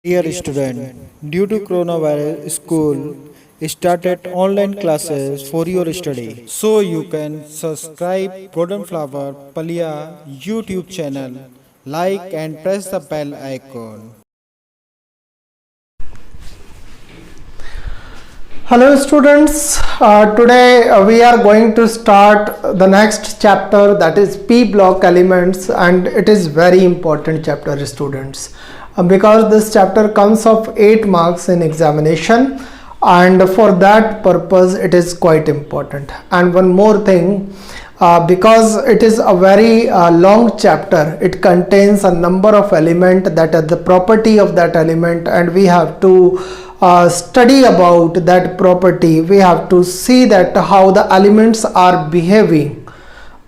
Dear student, due to coronavirus, school started online classes for your study. So you can subscribe Golden Flower Palia YouTube channel, like and press the bell icon. Hello students, today we are going to start the next chapter, that is P block elements, and it is very important chapter students, because this chapter comes of 8 marks in examination, and for that purpose it is quite important. And one more thing, because it is a very long chapter, it contains a number of elements that are the property of that element, and we have to study about that property. We have to see that how the elements are behaving.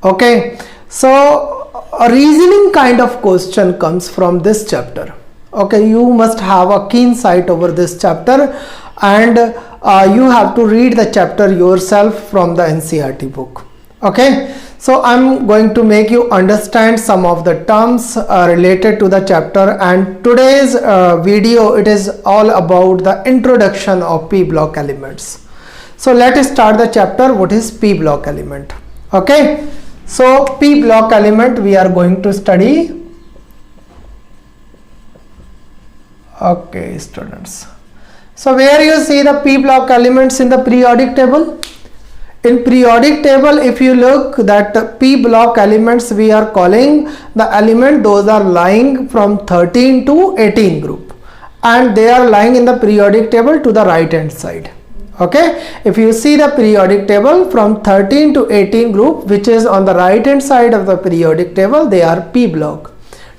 Okay, so a reasoning kind of question comes from this chapter. Okay, you must have a keen sight over this chapter, and you have to read the chapter yourself from the NCERT book. Okay, so I'm going to make you understand some of the terms related to the chapter, and today's video, it is all about the introduction of P block elements. So let us start the chapter. What is P block element? Okay, so P block element we are going to study. Okay students, so where you see the P block elements in the periodic table? In periodic table, if you look that P block elements, we are calling the element, those are lying from 13 to 18 group, and they are lying in the periodic table to the right hand side. Okay, if you see the periodic table from 13 to 18 group, which is on the right hand side of the periodic table, they are P block.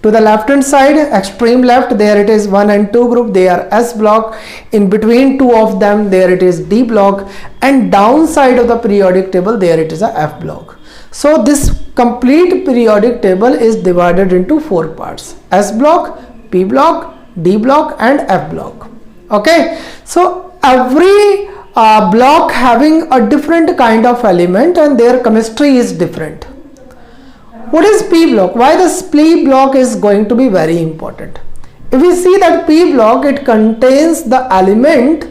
To the left hand side, extreme left, there it is 1 and 2 group, they are S block. In between two of them, there it is D block, and downside of the periodic table, there it is a F block. So this complete periodic table is divided into 4 parts: S block, P block, D block and F block. Okay, so every block having a different kind of element, and their chemistry is different. What is P block? Why this P block is going to be very important? If we see that P block, it contains the element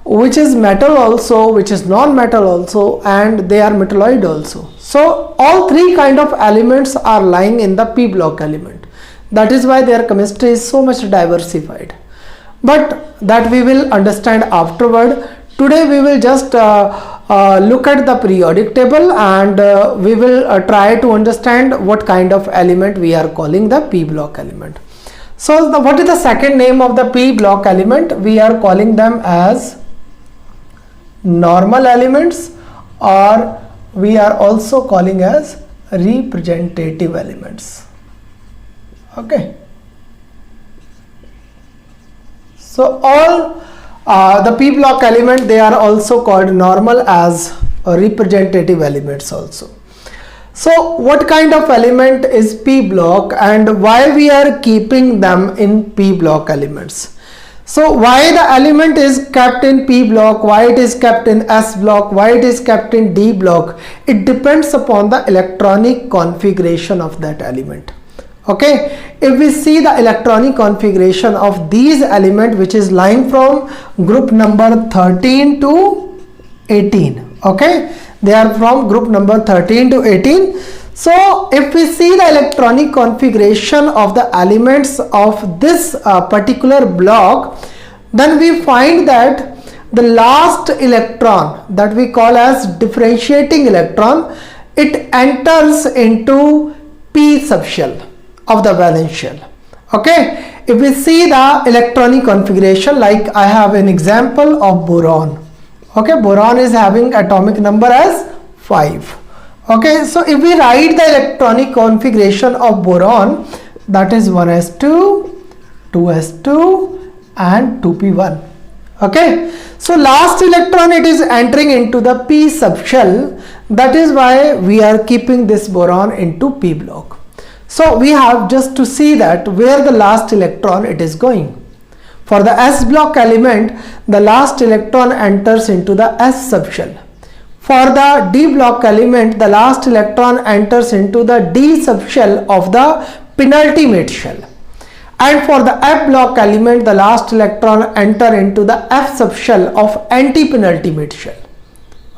which is metal also, which is non-metal also, and they are metalloid also. So all three kind of elements are lying in the P block element. That is why their chemistry is so much diversified. But that we will understand afterward. Today we will just look at the periodic table, and we will try to understand what kind of element we are calling the P block element. So what is the second name of the P block element? We are calling them as normal elements, or we are also calling as representative elements. Okay, so all the P block element, they are also called normal as representative elements also. So what kind of element is P block, and why we are keeping them in P block elements? So why the element is kept in P block, why it is kept in S block, why it is kept in D block? It depends upon the electronic configuration of that element. Okay, if we see the electronic configuration of these elements, which is lying from group number 13 to 18, okay, they are from group number 13 to 18. So if we see the electronic configuration of the elements of this particular block, then we find that the last electron, that we call as differentiating electron, it enters into P subshell of the valence shell. Okay, if we see the electronic configuration, like I have an example of boron. Okay, boron is having atomic number as 5. Okay, so if we write the electronic configuration of boron, that is 1s2, 2s2 and 2p1. Okay, so last electron, it is entering into the P subshell. That is why we are keeping this boron into P block. So we have just to see that where the last electron it is going. For the S block element, the last electron enters into the S subshell. For the D block element, the last electron enters into the D subshell of the penultimate shell. And for the f block element, the last electron enter into the f subshell of anti-penultimate shell.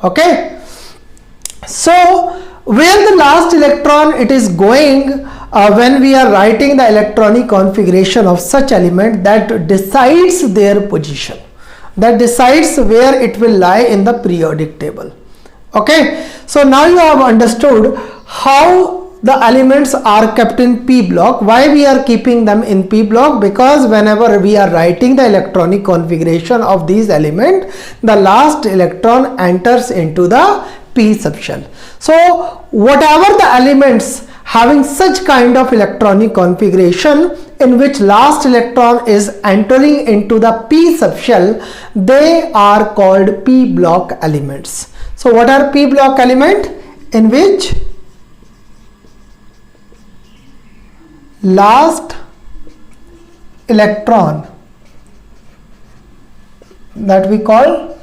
Okay, so where the last electron it is going when we are writing the electronic configuration of such element, that decides their position, that decides where it will lie in the periodic table. Okay, so now you have understood how the elements are kept in p block. Why we are keeping them in p block? Because whenever we are writing the electronic configuration of these elements, the last electron enters into the p subshell. So whatever the elements having such kind of electronic configuration in which last electron is entering into the p subshell, they are called p block elements. So what are p block element? In which last electron, that we call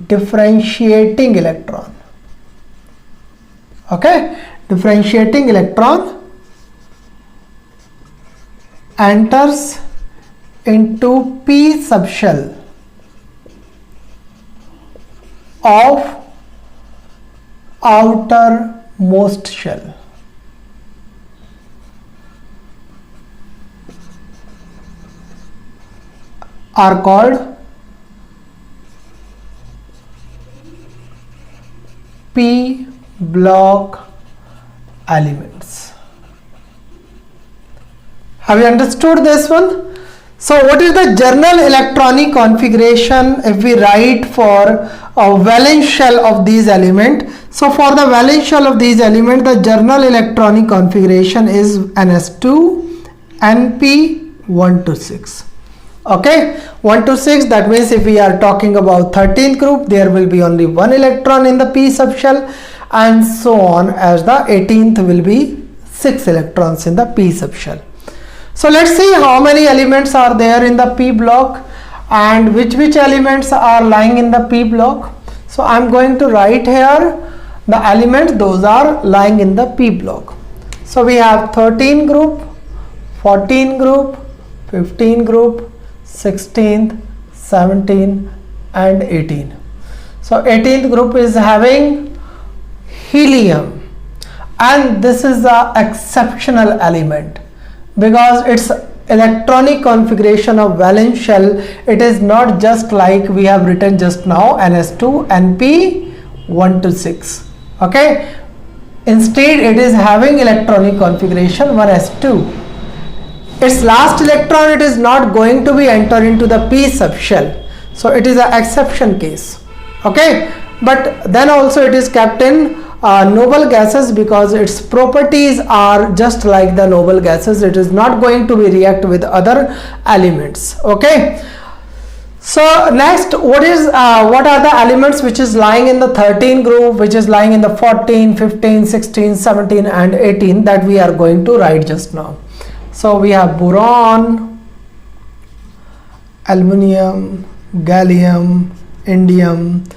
differentiating electron. Okay, differentiating electron enters into p subshell of outermost shell. Are called p block elements. Have you understood this one? So what is the general electronic configuration if we write for a valence shell of these elements? So for the valence shell of these elements, the general electronic configuration is ns2 np 1 to 6. Okay, 1 to 6, that means if we are talking about 13th group, there will be only one electron in the p subshell, and so on, as the 18th will be 6 electrons in the p subshell. So let's see how many elements are there in the p block and which elements are lying in the p block. So I'm going to write here the elements, those are lying in the p block. So we have 13 group, 14 group, 15 group, 16th, 17 and 18. So 18th group is having helium, and this is the exceptional element because its electronic configuration of valence shell, it is not just like we have written just now ns2 np 1 to 6. Okay, instead it is having electronic configuration 1s2. Its last electron, it is not going to be enter into the p subshell, so it is an exception case. Okay, but then also it is kept in noble gases because its properties are just like the noble gases. It is not going to be react with other elements. Okay, so next, what are the elements which is lying in the 13 group, which is lying in the 14, 15, 16, 17 and 18, that we are going to write just now. So we have boron, aluminum, gallium, indium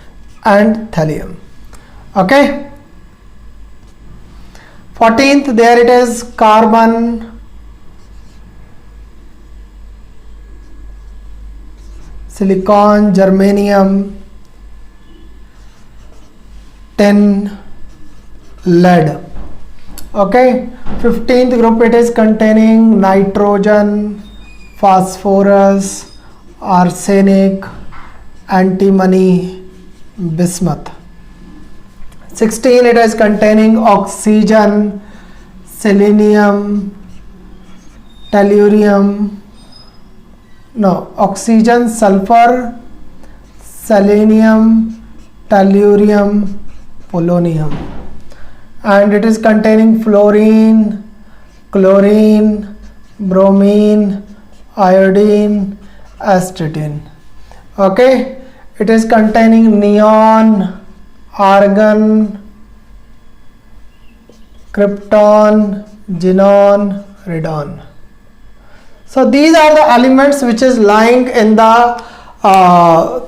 and thallium. Okay, 14th, there it is carbon, silicon, germanium, tin, lead. Okay, 15th group, it is containing nitrogen, phosphorus, arsenic, antimony, bismuth. 16, it is containing oxygen, selenium, tellurium, no, oxygen, sulfur, selenium, tellurium, polonium, and it is containing fluorine, chlorine, bromine, iodine, astatine. Okay, it is containing neon, argon, krypton, xenon, radon. So these are the elements which is lying in the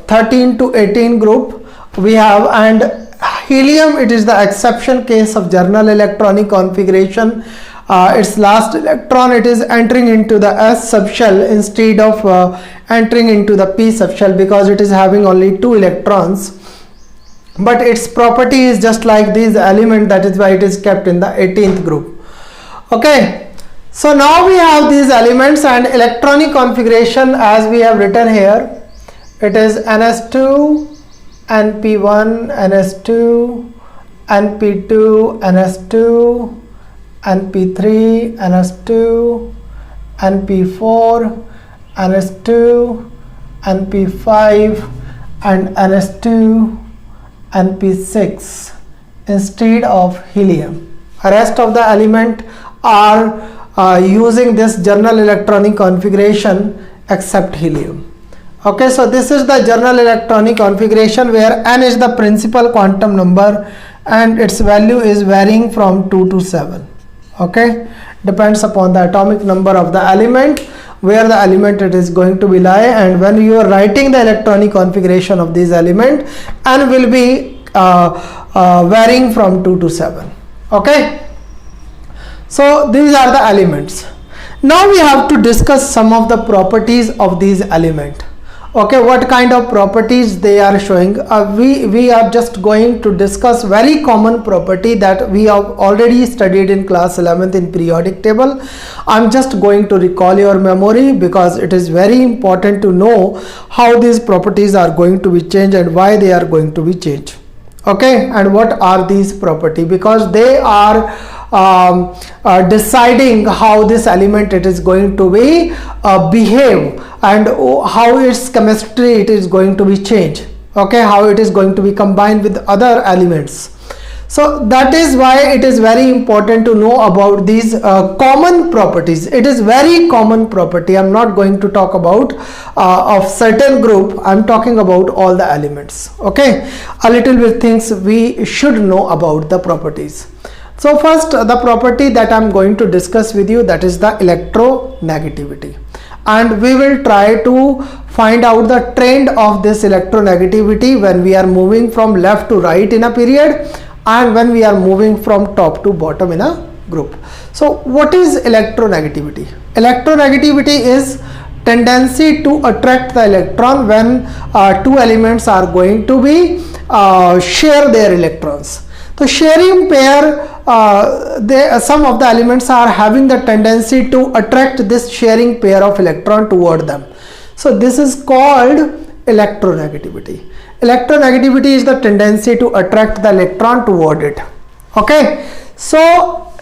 13 to 18 group we have, and helium, it is the exception case of general electronic configuration its last electron, it is entering into the s subshell instead of entering into the p subshell, because it is having only 2 electrons, but its property is just like this element. That is why it is kept in the 18th group. Okay, so now we have these elements and electronic configuration as we have written here. It is ns2 np1 ns2 np2 ns2 np3 ns2 np4 ns2 np5 and ns2 np6 instead of helium. Rest of the element are using this general electronic configuration except helium. Okay, so this is the general electronic configuration where n is the principal quantum number and its value is varying from 2 to 7. Okay, depends upon the atomic number of the element, where the element it is going to be lie, and when you are writing the electronic configuration of this element, n will be varying from 2 to 7. Okay, so these are the elements. Now we have to discuss some of the properties of these elements. Okay, what kind of properties they are showing. We are just going to discuss very common property that we have already studied in class 11th in periodic table. I'm just going to recall your memory because it is very important to know how these properties are going to be changed and why they are going to be changed. Okay, and what are these properties, because they are deciding how this element it is going to be behave and how its chemistry it is going to be changed. Okay, how it is going to be combined with other elements. So that is why it is very important to know about these common properties. It is very common property. I'm not going to talk about of certain group. I'm talking about all the elements. Okay, a little bit things we should know about the properties. So first, the property that I'm going to discuss with you, that is the electronegativity, and we will try to find out the trend of this electronegativity when we are moving from left to right in a period and when we are moving from top to bottom in a group. So what is electronegativity? Electronegativity is tendency to attract the electron when two elements are going to be share their electrons. The sharing pair, some of the elements are having the tendency to attract this sharing pair of electron toward them. So this is called electronegativity. Electronegativity is the tendency to attract the electron toward it. Okay, so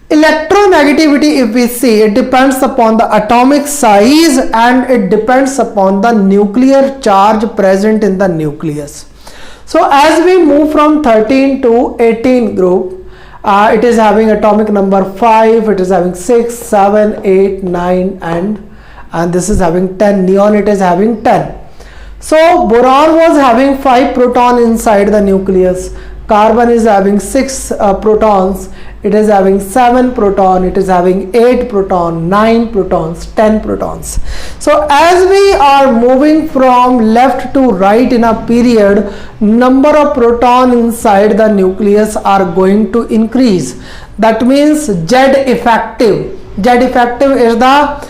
electronegativity, if we see, it depends upon the atomic size and it depends upon the nuclear charge present in the nucleus. So as we move from 13 to 18 group, it is having atomic number 5, it is having 6, 7, 8, 9 and this is having 10. Neon, it is having 10. So boron was having 5 proton inside the nucleus. Carbon is having 6 protons, it is having 7 proton, it is having 8 proton, 9 protons, 10 protons. So as we are moving from left to right in a period, number of proton inside the nucleus are going to increase. That means Z effective. Z effective is the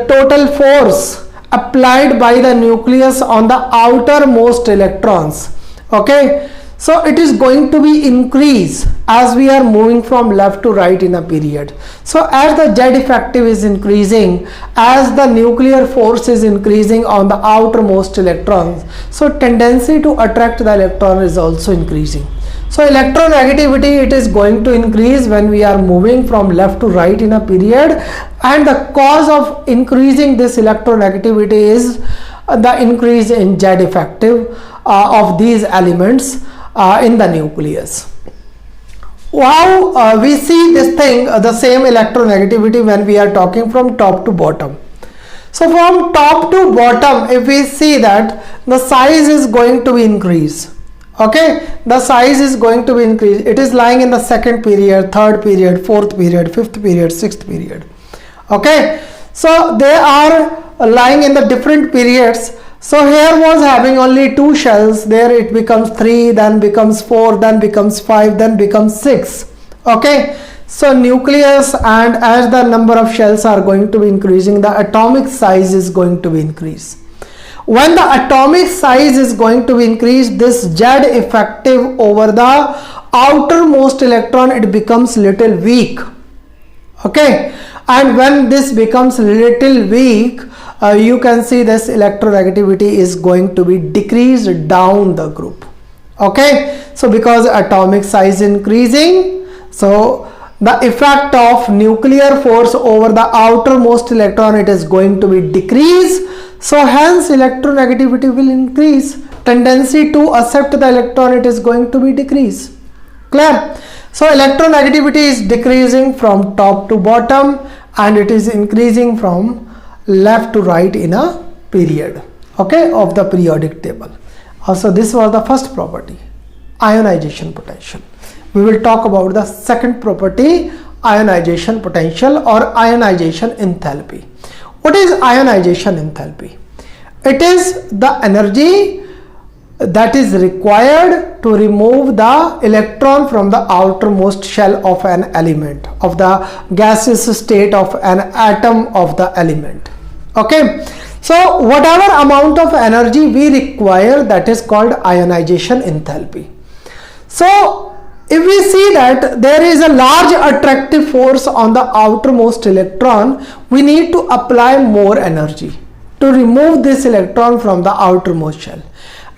total force applied by the nucleus on the outermost electrons. Okay, so it is going to be increase as we are moving from left to right in a period. So as the Z effective is increasing, as the nuclear force is increasing on the outermost electrons, so tendency to attract the electron is also increasing. So electronegativity, it is going to increase when we are moving from left to right in a period, and the cause of increasing this electronegativity is the increase in Z effective of these elements in the nucleus. How we see this thing, the same electronegativity when we are talking from top to bottom. So from top to bottom, if we see that the size is going to be increased. Okay, the size is going to be increased. It is lying in the second period, third period, fourth period, fifth period, sixth period. Okay, so they are lying in the different periods. So here was having only 2 shells, there it becomes 3, then becomes 4, then becomes 5, then becomes 6. Okay, So nucleus, and as the number of shells are going to be increasing, the atomic size is going to be increased. When the atomic size is going to be increased, this Z effective over the outermost electron, it becomes little weak. Okay, and when this becomes little weak, you can see this electronegativity is going to be decreased down the group. Okay, so because atomic size increasing, so the effect of nuclear force over the outermost electron, it is going to be decreased. So hence electronegativity will increase. Tendency to accept the electron, it is going to be decreased. Clear? So electronegativity is decreasing from top to bottom, and it is increasing from left to right in a period, okay, of the periodic table. Also, this was the first property, ionization potential. We will talk about the second property, ionization potential or ionization enthalpy. What is ionization enthalpy? It is the energy that is required to remove the electron from the outermost shell of an element, of the gaseous state of an atom of the element. Okay, so whatever amount of energy we require, that is called ionization enthalpy. So if we see that there is a large attractive force on the outermost electron, we need to apply more energy to remove this electron from the outermost shell.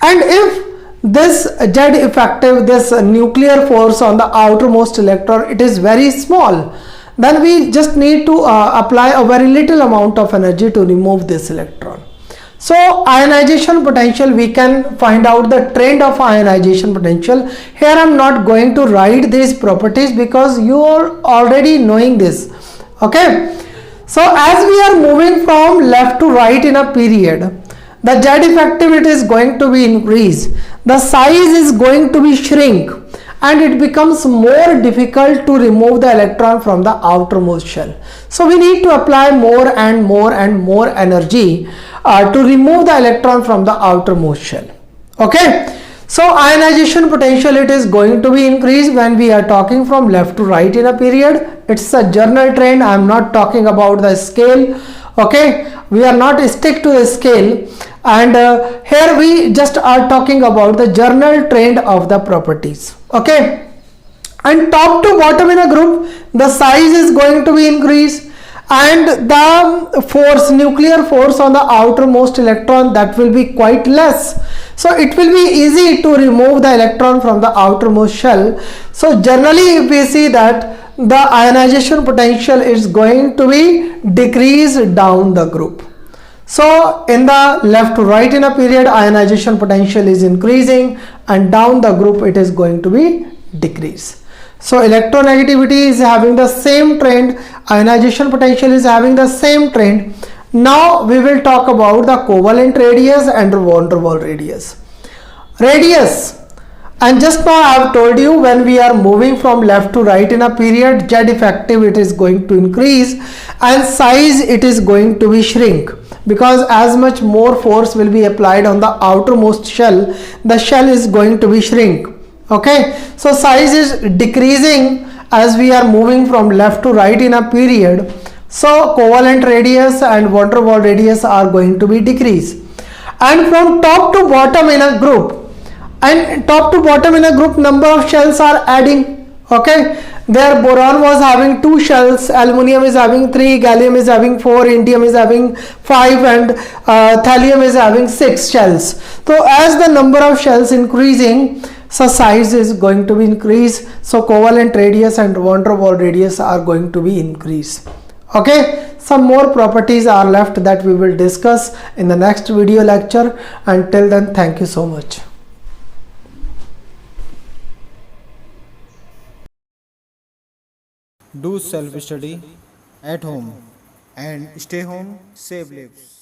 And if this Z effective, this nuclear force on the outermost electron, it is very small, then we just need to apply a very little amount of energy to remove this electron. So ionization potential, we can find out the trend of ionization potential. Here I am not going to write these properties because you are already knowing this. Okay, so as we are moving from left to right in a period, the Z effective, it is going to be increased, the size is going to be shrink, and it becomes more difficult to remove the electron from the outermost shell. So we need to apply more and more and more energy to remove the electron from the outermost shell. Okay, so ionization potential, it is going to be increased when we are talking from left to right in a period. It's a general trend. I am not talking about the scale. Okay, we are not stick to the scale, and here we just are talking about the general trend of the properties. Okay, and top to bottom in a group, the size is going to be increased, and the force, nuclear force on the outermost electron, that will be quite less. So it will be easy to remove the electron from the outermost shell. So generally, if we see that the ionization potential is going to be decreased down the group. So in the left to right in a period, ionization potential is increasing, and down the group it is going to be decreased. So electronegativity is having the same trend, ionization potential is having the same trend. Now we will talk about the covalent radius and van der Waals radius. Radius, and just now I have told you, when we are moving from left to right in a period, Z effective, it is going to increase, and size, it is going to be shrink, because as much more force will be applied on the outermost shell, the shell is going to be shrink. Okay, so size is decreasing as we are moving from left to right in a period. So covalent radius and van der Waals radius are going to be decreased. And from top to bottom in a group, number of shells are adding. Okay, there boron was having 2 shells, aluminum is having 3, gallium is having 4, indium is having 5, and thallium is having 6 shells. So as the number of shells increasing, so size is going to be increased. So covalent radius and van der Waals radius are going to be increased. Okay, some more properties are left that we will discuss in the next video lecture. Until then, thank you so much. Do self study at home and stay home, save lives.